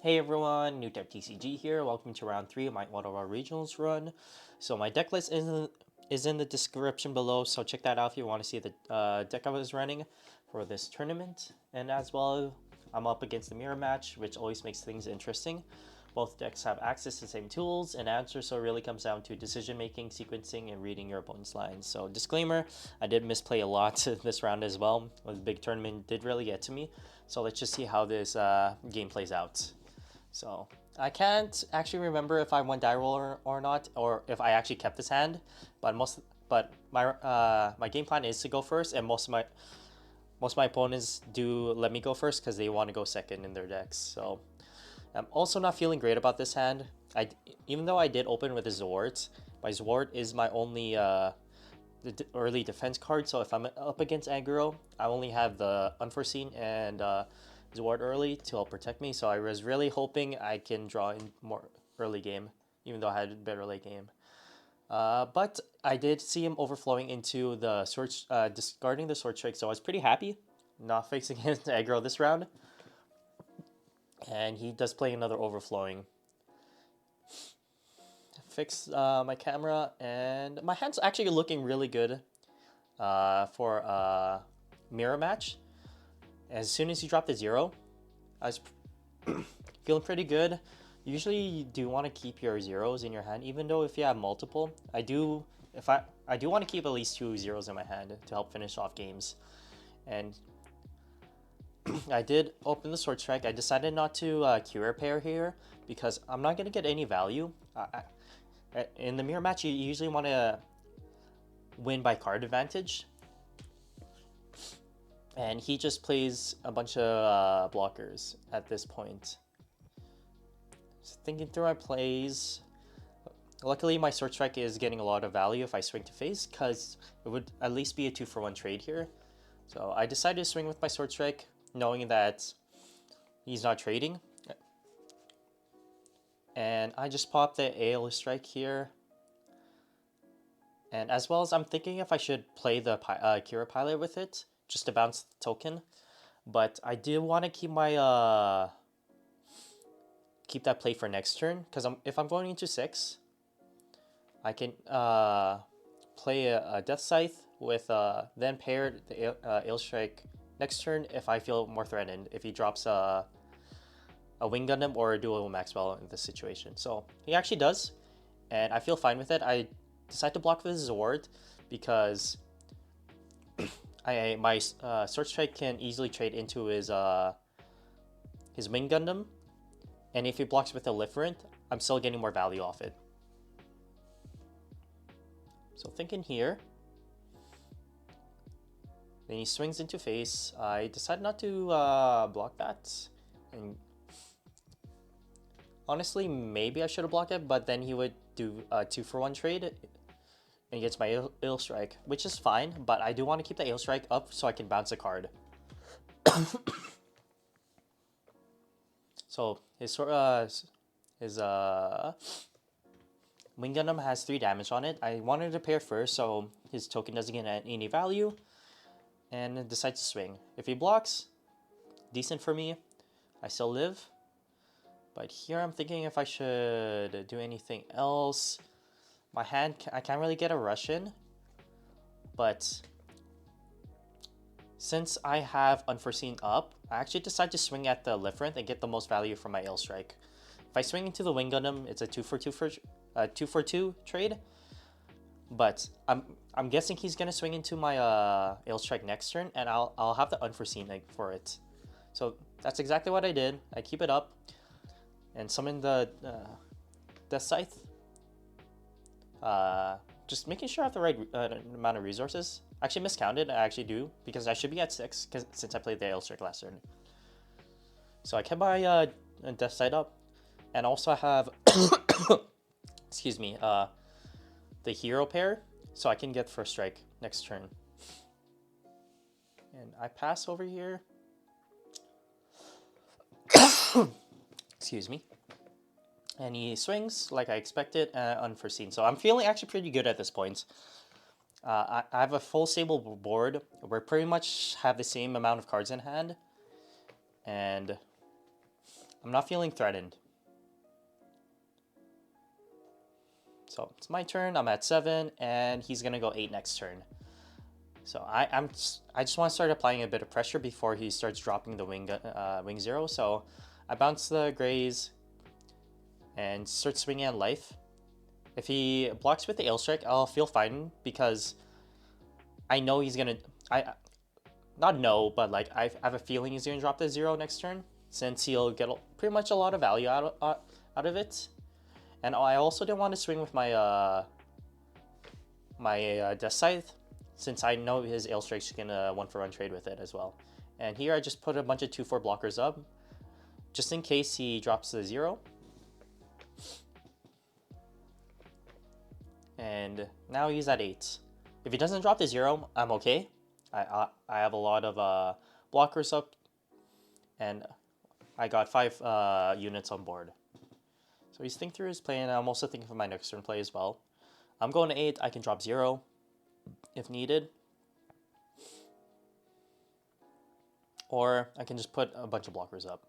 Hey everyone, new type TCG here. Welcome to round 3 of my Ottawa Regionals run. So my deck list is in the description below, so check that out if you want to see the deck I was running for this tournament. And as well, I'm up against the mirror match, which always makes things interesting. Both decks have access to the same tools and answers, so it really comes down to decision making, sequencing, and reading your opponent's lines. So disclaimer, I did misplay a lot this round as well. The big tournament did really get to me. So let's just see how this game plays out. So I can't actually remember if I won die roll or not, or if I actually kept this hand. But my game plan is to go first, and most of my opponents do let me go first because they want to go second in their decks. So I'm also not feeling great about this hand. Even though I did open with a Zwart, my Zwart is my only early defense card. So if I'm up against aggro, I only have the Unforeseen and Zwart early to help protect me. So I was really hoping I can draw in more early game, even though I had a better late game. But I did see him overflowing into the sword, discarding the sword strike. So I was pretty happy not facing his aggro this round. And he does play another overflowing. Fix my camera, and my hand's actually looking really good for a mirror match. As soon as you drop the 0, I was feeling pretty good. Usually you do want to keep your zeros in your hand, even though if you have multiple. I do want to keep at least 2 zeros in my hand to help finish off games. And I did open the sword strike. I decided not to cure pair here because I'm not going to get any value. In the mirror match, you usually want to win by card advantage. And he just plays a bunch of blockers at this point. Just thinking through my plays. Luckily, my sword strike is getting a lot of value if I swing to face, because it would at least be a 2-for-1 trade here. So I decided to swing with my sword strike, knowing that he's not trading. And I just popped the AL strike here. And as well as I'm thinking if I should play the Kira pilot with it, just to bounce the token. But I do want to keep my keep that play for next turn, because if I'm going into 6, I can play a Deathscythe with then pair the Ale Strike next turn if I feel more threatened, if he drops a Wing Gundam or a Dual Maxwell in this situation. So he actually does, and I feel fine with it. I decide to block with Zord because my Sword Strike can easily trade into his Wing Gundam, and if he blocks with a Liferent, I'm still getting more value off it. So thinking here. Then he swings into face. I decide not to block that. And honestly, maybe I should have blocked it, but then he would do a 2-for-1 trade and gets my ill strike, which is fine, but I do want to keep the ill strike up so I can bounce a card. So his Wing Gundam has 3 damage on it. I wanted to pair first so his token doesn't get any value, and decides to swing. If he blocks, decent for me. I still live. But here I'm thinking if I should do anything else. My hand, I can't really get a rush in. But since I have Unforeseen up, I actually decide to swing at the Liferent and get the most value from my Ill Strike. If I swing into the Wing Gundam, it's a 2-for-2 trade. But I'm guessing he's gonna swing into my Ill Strike next turn, and I'll have the Unforeseen for it. So that's exactly what I did. I keep it up and summon the Deathscythe. Just making sure I have the right amount of resources. Actually miscounted, I actually do, because I should be at 6 since I played the Ill Strike last turn. So I kept my Deathscythe up, and also I have, excuse me, the hero pair, so I can get first strike next turn. And I pass over here. Excuse me. And he swings like I expected, unforeseen. So I'm feeling actually pretty good at this point. I have a full stable board. We pretty much have the same amount of cards in hand. And I'm not feeling threatened. So it's my turn. I'm at 7, and he's gonna go 8 next turn. So I just want to start applying a bit of pressure before he starts dropping the wing 0. So I bounce the grays and start swinging at life. If he blocks with the ail strike, I'll feel fine because I know he's gonna. Not know, but like I have a feeling he's gonna drop the 0 next turn, since he'll get pretty much a lot of value out of it. And I also didn't want to swing with my Deathscythe, since I know his ail strike's gonna 1-for-1 trade with it as well. And here I just put a bunch of 2/4 blockers up, just in case he drops the 0. And now he's at 8. If he doesn't drop the 0, I'm okay. I have a lot of blockers up, and I got 5 units on board. So he's thinking through his play, and I'm also thinking for my next turn play as well. I'm going to 8. I can drop 0 if needed. Or I can just put a bunch of blockers up.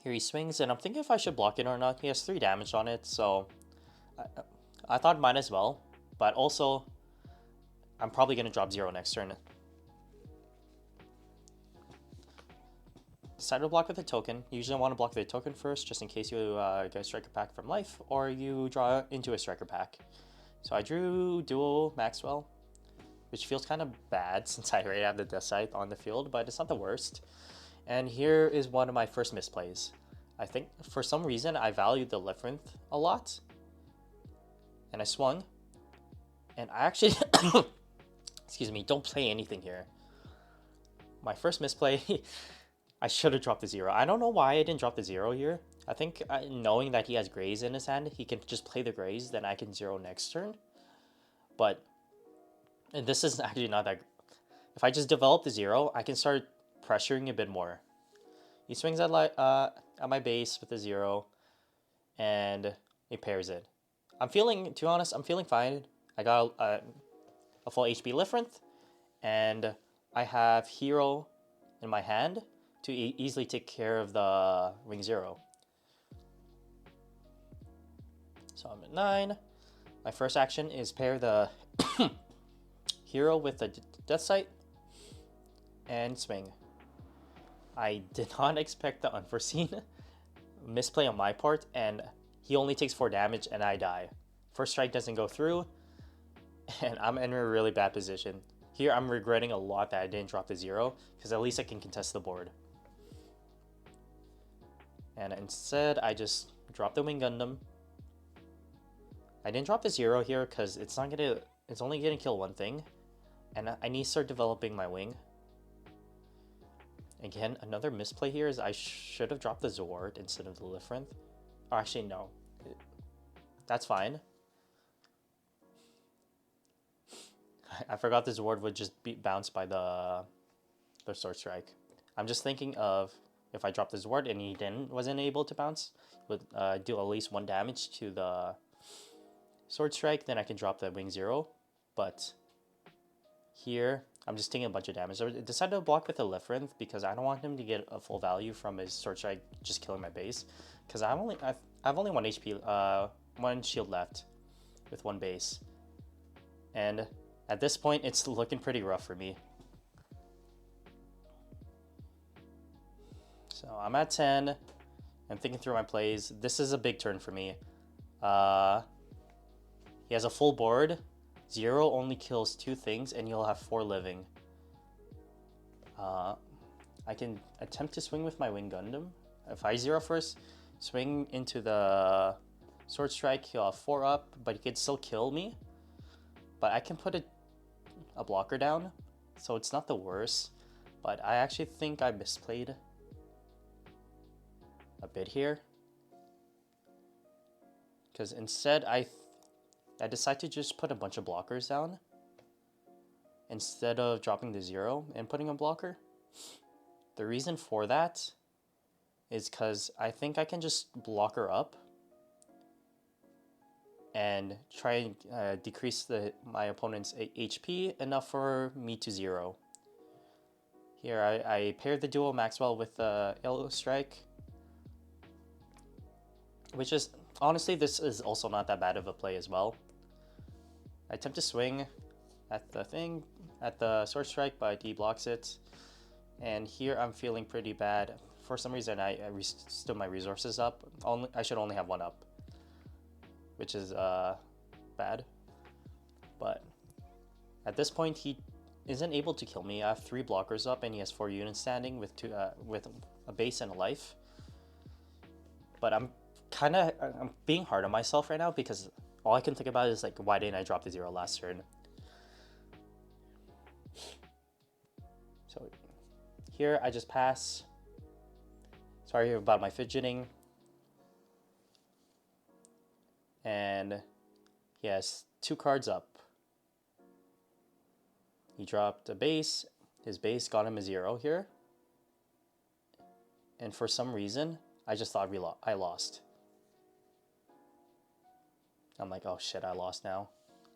Here he swings, and I'm thinking if I should block it or not. He has 3 damage on it, so I thought might as well. But also, I'm probably going to drop 0 next turn. Decided to block with a token. Usually I want to block the token first, just in case you get a striker pack from life, or you draw into a striker pack. So I drew dual Maxwell, which feels kind of bad since I already have the Deathscythe on the field, but it's not the worst. And here is one of my first misplays. I think for some reason I valued the Labyrinth a lot, and I swung, and I actually, excuse me, don't play anything here. My first misplay, I should have dropped the 0. I don't know why I didn't drop the 0 here. I think knowing that he has grays in his hand, he can just play the grays, then I can 0 next turn. But and this is actually not that. If I just develop the 0, I can start pressuring a bit more. He swings at my base with the 0, and he pairs it. I'm feeling, to be honest, I'm feeling fine. I got a full HP Labyrinth, and I have Hero in my hand to easily take care of the wing 0. So I'm at 9. My first action is pair the Hero with the Deathscythe and swing. I did not expect the unforeseen misplay on my part, and he only takes 4 damage and I die. First strike doesn't go through, and I'm in a really bad position. Here I'm regretting a lot that I didn't drop the 0, because at least I can contest the board. And instead I just dropped the Wing Gundam. I didn't drop the 0 here because it's only gonna kill one thing, and I need to start developing my wing. Again, another misplay here is I should have dropped the Zord instead of the Labyrinth. Oh, actually, no. That's fine. I forgot the Zord would just be bounced by the Sword Strike. I'm just thinking of if I dropped the Zord and he wasn't able to bounce, would do at least 1 damage to the Sword Strike, then I can drop the Wing 0. But here, I'm just taking a bunch of damage. I decided to block with a Labyrinth because I don't want him to get a full value from his Sword Strike just killing my base. Because I've only 1 HP, 1 shield left with 1 base. And at this point, it's looking pretty rough for me. So I'm at 10. I'm thinking through my plays. This is a big turn for me. He has a full board. 0 only kills 2 things, and he'll have 4 living. I can attempt to swing with my Wing Gundam. If I 0 first, swing into the Sword Strike, he'll have 4 up, but he could still kill me. But I can put a blocker down, so it's not the worst. But I actually think I misplayed a bit here. Because instead, I decided to just put a bunch of blockers down instead of dropping the 0 and putting a blocker. The reason for that is because I think I can just block her up and try and decrease my opponent's HP enough for me to 0. Here, I paired the dual Maxwell with the Yellow Strike, which is, honestly, this is also not that bad of a play as well. I attempt to swing at the Sword Strike, but he blocks it. And here I'm feeling pretty bad. For some reason, I stood my resources up. I should only have one up, which is bad. But at this point, he isn't able to kill me. I have 3 blockers up, and he has 4 units standing with a base and a life. But I'm being hard on myself right now because all I can think about is like, why didn't I drop the 0 last turn? So here I just pass. Sorry about my fidgeting. And he has 2 cards up. He dropped a base. His base got him a 0 here. And for some reason, I just thought I lost. I'm like, oh shit, I lost now.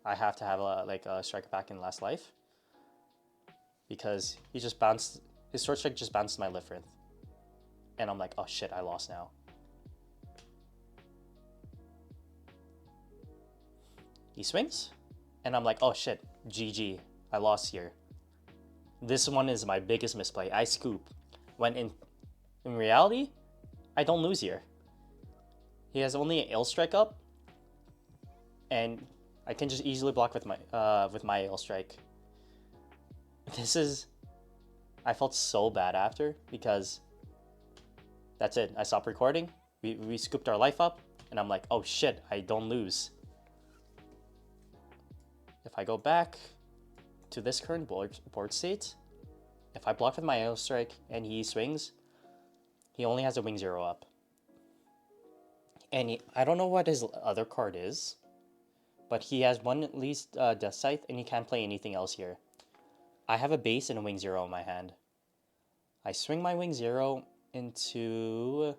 I have to have a strike back in last life. Because he just bounced, his Sword Strike just bounced my Lifrinth. And I'm like, oh shit, I lost now. He swings, and I'm like, oh shit, GG, I lost here. This one is my biggest misplay. I scoop. When in reality, I don't lose here. He has only an Ale Strike up, and I can just easily block with my Ale Strike. I felt so bad after because that's it. I stopped recording. We scooped our life up, and I'm like, oh shit, I don't lose. If I go back to this current board state, if I block with my Ale Strike and he swings, he only has a wing 0 up. And I don't know what his other card is, but he has one at least Deathscythe, and he can't play anything else here. I have a base and a wing 0 in my hand. I swing my wing 0 into...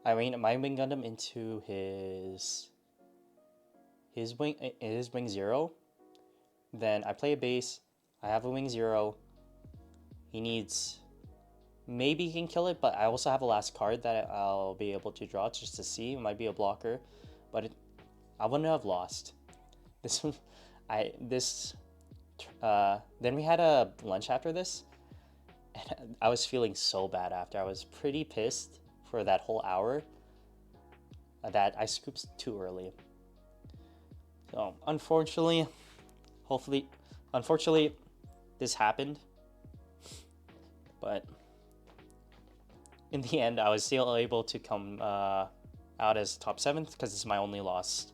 I mean, my wing Gundam into his wing 0. Then I play a base. I have a wing 0. He needs... Maybe he can kill it, but I also have a last card that I'll be able to draw just to see. It might be a blocker, but I wouldn't have lost. Then we had a lunch after this, and I was feeling so bad after. I was pretty pissed for that whole hour that I scooped too early. So unfortunately, this happened, but in the end, I was still able to come out as top 7th because it's my only loss.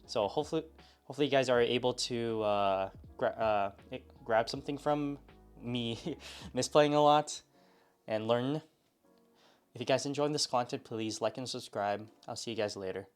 So hopefully you guys are able to grab something from me misplaying a lot and learn. If you guys enjoyed this content, please like and subscribe. I'll see you guys later.